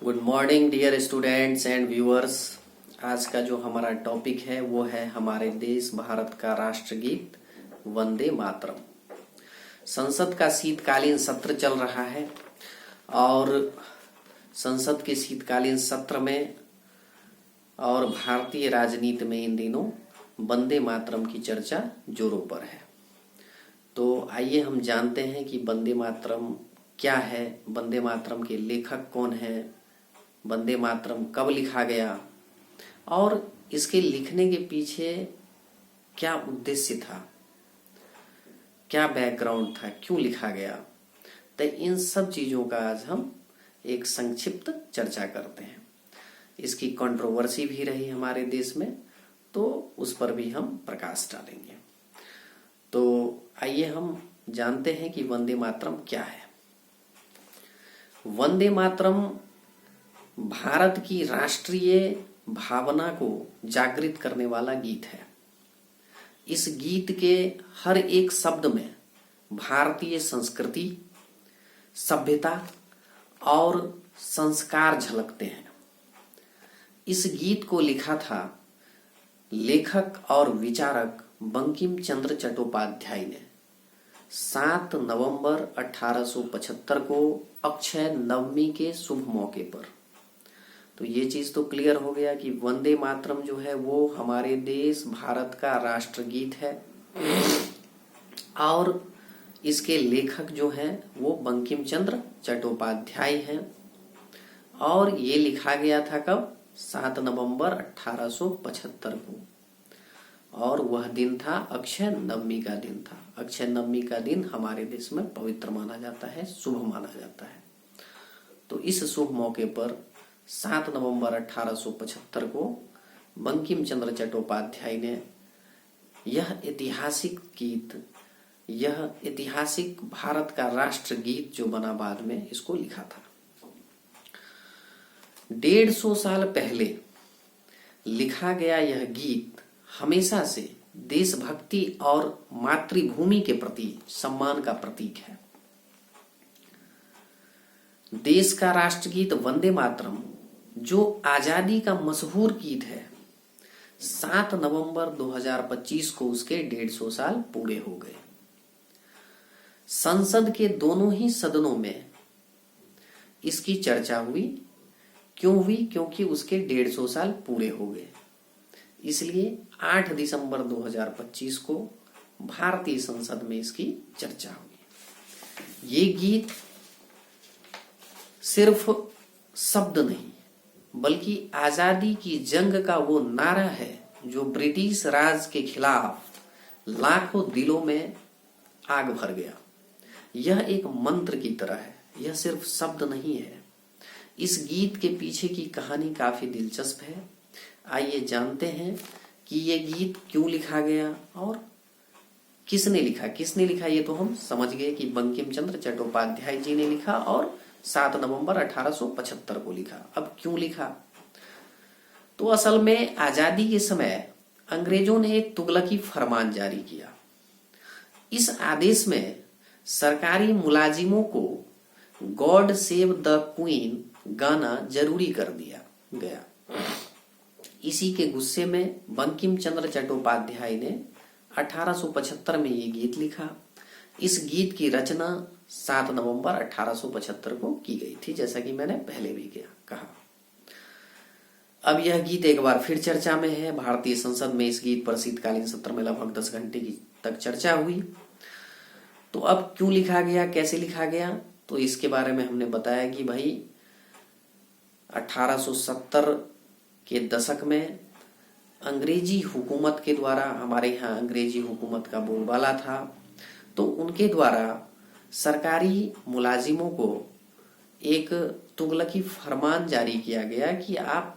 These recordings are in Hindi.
Good morning dear students and viewers. आज का जो हमारा टॉपिक है वो है हमारे देश भारत का राष्ट्रगीत वंदे मातरम। संसद का शीतकालीन सत्र चल रहा है और संसद के शीतकालीन सत्र में और भारतीय राजनीति में इन दिनों वंदे मातरम की चर्चा जोरों पर है। तो आइए हम जानते हैं कि वंदे मातरम क्या है, वंदे मातरम के लेखक कौन हैं, वंदे मातरम कब लिखा गया और इसके लिखने के पीछे क्या उद्देश्य था, क्या बैकग्राउंड था, क्यों लिखा गया। तो इन सब चीजों का आज हम एक संक्षिप्त चर्चा करते हैं। इसकी कंट्रोवर्सी भी रही हमारे देश में, तो उस पर भी हम प्रकाश डालेंगे। तो आइए हम जानते हैं कि वंदे मातरम क्या है। वंदे मातरम भारत की राष्ट्रीय भावना को जागृत करने वाला गीत है। इस गीत के हर एक शब्द में भारतीय संस्कृति, सभ्यता और संस्कार झलकते हैं। इस गीत को लिखा था लेखक और विचारक बंकिम चंद्र चट्टोपाध्याय ने 7 नवंबर 1875 को अक्षय नवमी के शुभ मौके पर। तो ये चीज तो क्लियर हो गया कि वंदे मातरम जो है वो हमारे देश भारत का राष्ट्रगीत है और इसके लेखक जो हैं वो बंकिम चंद्र चट्टोपाध्याय हैं। और ये लिखा गया था कब? 7 नवंबर 1875 को, और वह दिन था अक्षय नवमी का दिन था। अक्षय नवमी का दिन हमारे देश में पवित्र माना जाता है, शुभ माना जाता है। तो इस शुभ मौके पर 7 नवंबर 1875 को बंकिम चंद्र चट्टोपाध्याय ने यह ऐतिहासिक गीत, यह ऐतिहासिक भारत का राष्ट्र गीत जो बना बाद में, इसको लिखा था। 150 साल पहले लिखा गया यह गीत हमेशा से देशभक्ति और मातृभूमि के प्रति सम्मान का प्रतीक है। देश का राष्ट्रगीत वंदे मातरम जो आजादी का मशहूर गीत है, 7 नवंबर 2025 को उसके 150 साल पूरे हो गए। संसद के दोनों ही सदनों में इसकी चर्चा हुई। क्यों हुई? क्योंकि उसके 150 साल पूरे हो गए। इसलिए 8 दिसंबर 2025 को भारतीय संसद में इसकी चर्चा हुई। ये गीत सिर्फ शब्द नहीं बल्कि आजादी की जंग का वो नारा है जो ब्रिटिश राज के खिलाफ लाखों दिलों में आग भर गया। यह एक मंत्र की तरह है, यह सिर्फ शब्द नहीं है। इस गीत के पीछे की कहानी काफी दिलचस्प है। आइए जानते हैं कि ये गीत क्यों लिखा गया और किसने लिखा। ये तो हम समझ गए कि बंकिम चंद्र चट्टोपाध्याय जी ने लिखा और 7 नवंबर 1875 को लिखा। अब क्यों लिखा? तो असल में आजादी के समय अंग्रेजों ने एक तुगलकी फरमान जारी किया। इस आदेश में सरकारी मुलाजिमों को गॉड सेव द क्वीन गाना जरूरी कर दिया गया। इसी के गुस्से में बंकिम चंद्र चट्टोपाध्याय ने 1875 में ये गीत लिखा। इस गीत की रचना 7 नवंबर 1875 को की गई थी, जैसा कि मैंने पहले भी कहा। अब यह गीत एक बार फिर चर्चा में है। भारतीय संसद में इस गीत पर शीतकालीन सत्र में लगभग 10 घंटे की तक चर्चा हुई। तो अब क्यों लिखा गया, कैसे लिखा गया, तो इसके बारे में हमने बताया कि भाई 1870 के दशक में अंग्रेजी हुकूमत के द्वारा, हमारे यहाँ अंग्रेजी हुकूमत का बोलबाला था, तो उनके द्वारा सरकारी मुलाजिमों को एक तुगलकी फरमान जारी किया गया कि आप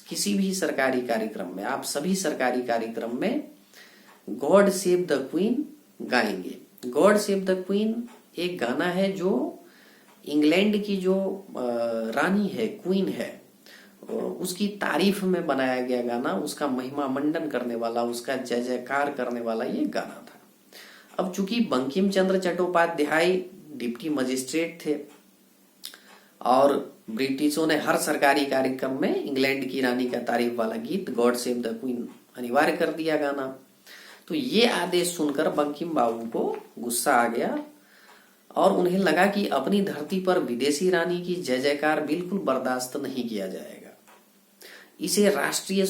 किसी भी सरकारी कार्यक्रम में, आप सभी सरकारी कार्यक्रम में गॉड सेव द क्वीन गाएंगे। गॉड सेव द क्वीन एक गाना है जो इंग्लैंड की जो रानी है, क्वीन है, उसकी तारीफ में बनाया गया गाना, उसका महिमा मंडन करने वाला, उसका जय जयकार करने वाला ये गाना था। अब चूंकि बंकिम चंद्र चट्टोपाध्याय डिप्टी मजिस्ट्रेट थे और ब्रिटिशों ने हर सरकारी कार्यक्रम में इंग्लैंड की रानी का तारीफ वाला गीत गॉड सेव द क्वीन अनिवार्य कर दिया गाना। तो ये आदेश सुनकर बंकिम बाबू को गुस्सा आ गया और उन्हें लगा कि अपनी धरती पर विदेशी रानी की जय जयकार बिल्कुल बर्दाश्त नहीं किया जाएगा। इसी राष्ट्रीय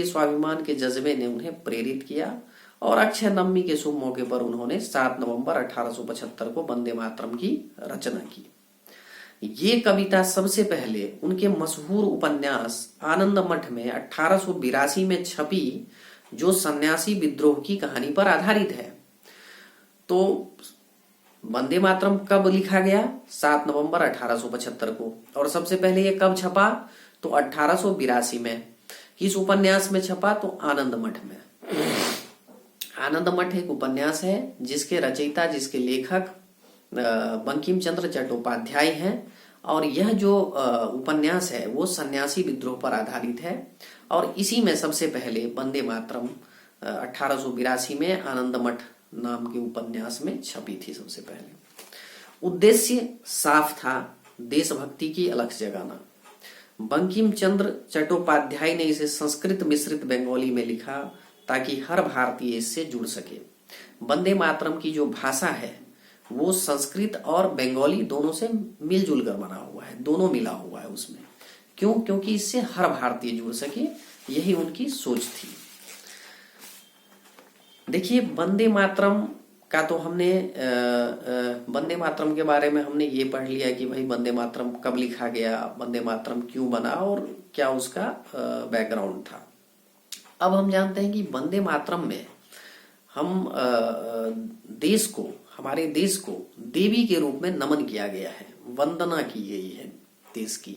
स्वाभिमान के जज्बे ने उन्हें प्रेरित किया और अक्षय नवमी के शुभ मौके पर उन्होंने 7 नवंबर 1875 को वंदे मातरम की रचना की। ये कविता सबसे पहले उनके मशहूर उपन्यास आनंद मठ में 1882 में छपी, जो सन्यासी विद्रोह की कहानी पर आधारित है। तो वंदे मातरम कब लिखा गया? 7 नवंबर 1875 को। और सबसे पहले ये कब छपा? तो 1882 में। किस उपन्यास में छपा? तो आनंद मठ में। आनंद मठ एक उपन्यास है जिसके रचयिता, जिसके लेखक बंकिम चंद्र चट्टोपाध्याय हैं। और यह जो उपन्यास है वो सन्यासी विद्रोह पर आधारित है। और इसी में सबसे पहले वंदे मातरम 1882 में आनंद मठ नाम के उपन्यास में छपी थी सबसे पहले। उद्देश्य साफ था, देशभक्ति की अलख जगाना। बंकिम चंद्र चट्टोपाध्याय ने इसे संस्कृत मिश्रित बंगाली में लिखा ताकि हर भारतीय इससे जुड़ सके। वंदे मातरम की जो भाषा है वो संस्कृत और बंगाली दोनों से मिलजुल कर बना हुआ है, दोनों मिला हुआ है उसमें। क्यों? क्योंकि इससे हर भारतीय जुड़ सके, यही उनकी सोच थी। देखिए, वंदे मातरम का तो हमने वंदे मातरम के बारे में हमने ये पढ़ लिया कि भाई वंदे मातरम कब लिखा गया, वंदे मातरम क्यों बना और क्या उसका बैकग्राउंड था। अब हम जानते हैं कि वंदे मातरम में हम हमारे देश को देवी के रूप में नमन किया गया है, वंदना की गई है देश की,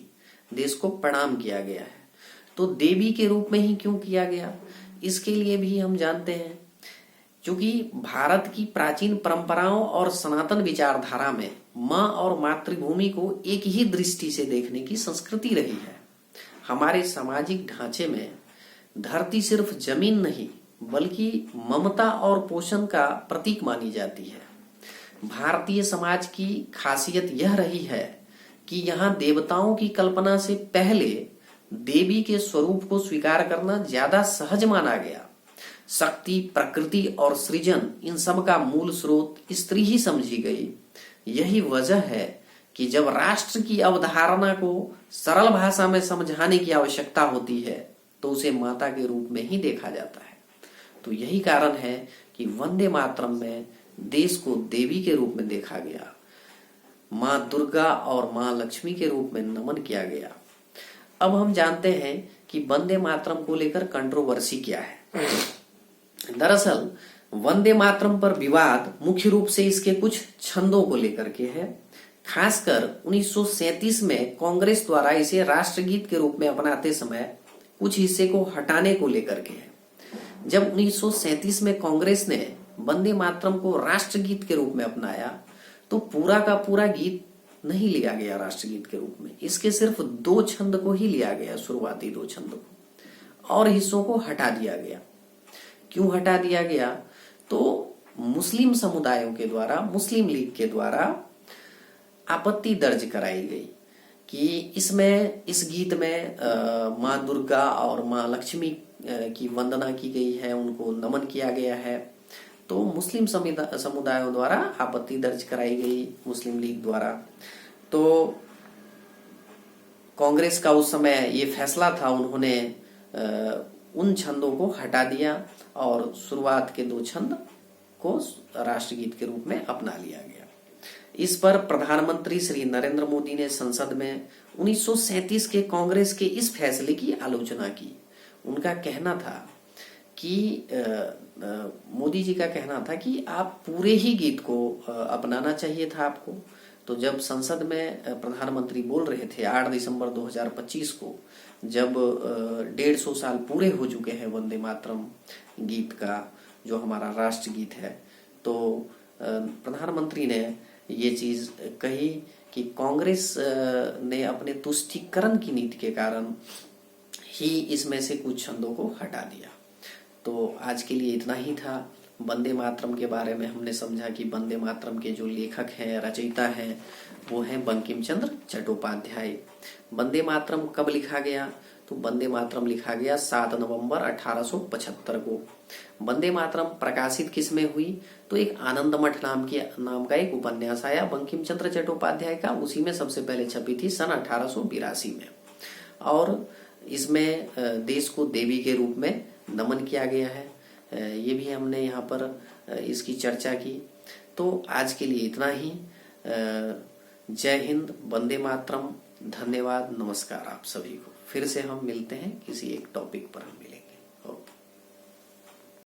देश को प्रणाम किया गया है। तो देवी के रूप में ही क्यों किया गया, इसके लिए भी हम जानते हैं क्योंकि भारत की प्राचीन परंपराओं और सनातन विचारधारा में माँ और मातृभूमि को एक ही दृष्टि से देखने की संस्कृति रही है। हमारे सामाजिक ढांचे में धरती सिर्फ जमीन नहीं बल्कि ममता और पोषण का प्रतीक मानी जाती है। भारतीय समाज की खासियत यह रही है कि यहाँ देवताओं की कल्पना से पहले देवी के स्वरूप को स्वीकार करना ज्यादा सहज माना गया। शक्ति, प्रकृति और सृजन, इन सब का मूल स्रोत स्त्री ही समझी गई। यही वजह है कि जब राष्ट्र की अवधारणा को सरल भाषा में समझाने की आवश्यकता होती है तो उसे माता के रूप में ही देखा जाता है। तो यही कारण है कि वंदे मातरम में देश को देवी के रूप में देखा गया, माँ दुर्गा और माँ लक्ष्मी के रूप में नमन किया गया। अब हम जानते हैं कि वंदे मातरम को लेकर कंट्रोवर्सी क्या है। दरअसल वंदे मातरम पर विवाद मुख्य रूप से इसके कुछ छंदों को लेकर के है। खासकर 1937 में कांग्रेस द्वारा इसे राष्ट्रगीत के रूप में अपनाते समय कुछ हिस्से को हटाने को लेकर के है। जब 1937 में कांग्रेस ने वंदे मातरम को राष्ट्रगीत के रूप में अपनाया तो पूरा का पूरा गीत नहीं लिया गया राष्ट्रगीत के रूप में, इसके सिर्फ 2 छंद को ही लिया गया, शुरुआती 2 छंद को, और हिस्सों को हटा दिया गया। क्यों हटा दिया गया? तो मुस्लिम समुदायों के द्वारा, मुस्लिम लीग के द्वारा आपत्ति दर्ज कराई गई कि इस गीत में माँ दुर्गा और माँ लक्ष्मी की वंदना की गई है, उनको नमन किया गया है। तो मुस्लिम समुदायों द्वारा आपत्ति दर्ज कराई गई मुस्लिम लीग द्वारा। तो कांग्रेस का उस समय ये फैसला था, उन्होंने उन छंदों को हटा दिया और शुरुआत के 2 छंद को राष्ट्रगीत के रूप में अपना लिया गया। इस पर प्रधानमंत्री श्री नरेंद्र मोदी ने संसद में 1937 के कांग्रेस के इस फैसले की आलोचना की। उनका कहना था कि मोदी जी का कहना था कि आप पूरे ही गीत को अपनाना चाहिए था आपको। तो जब संसद में प्रधानमंत्री बोल रहे थे 8 दिसंबर 2025 को, जब 150 साल पूरे हो चुके हैं वंदे मातरम गीत का, जो हमारा राष्ट्रगीत है, तो प्रधानमंत्री ने ये चीज कही कि कांग्रेस ने अपने तुष्टीकरण की नीति के कारण ही इसमें से कुछ छंदों को हटा दिया। तो आज के लिए इतना ही था। वंदे मातरम के बारे में हमने समझा कि वंदे मातरम के जो लेखक हैं, रचयिता हैं, वो है बंकिम चंद्र चट्टोपाध्याय। वंदे मातरम कब लिखा गया? तो वंदे मातरम लिखा गया 7 नवंबर 1875 को। वंदे मातरम प्रकाशित किस में हुई? तो एक आनंद मठ नाम का एक उपन्यास आया बंकिम चंद्र चट्टोपाध्याय का, उसी में सबसे पहले छपी थी सन 1882 में। और इसमें देश को देवी के रूप में नमन किया गया है। ये भी हमने यहाँ पर इसकी चर्चा की। तो आज के लिए इतना ही। जय हिंद, वंदे मातरम, धन्यवाद, नमस्कार आप सभी को। फिर से हम मिलते हैं किसी एक टॉपिक पर। हम मिलेंगे।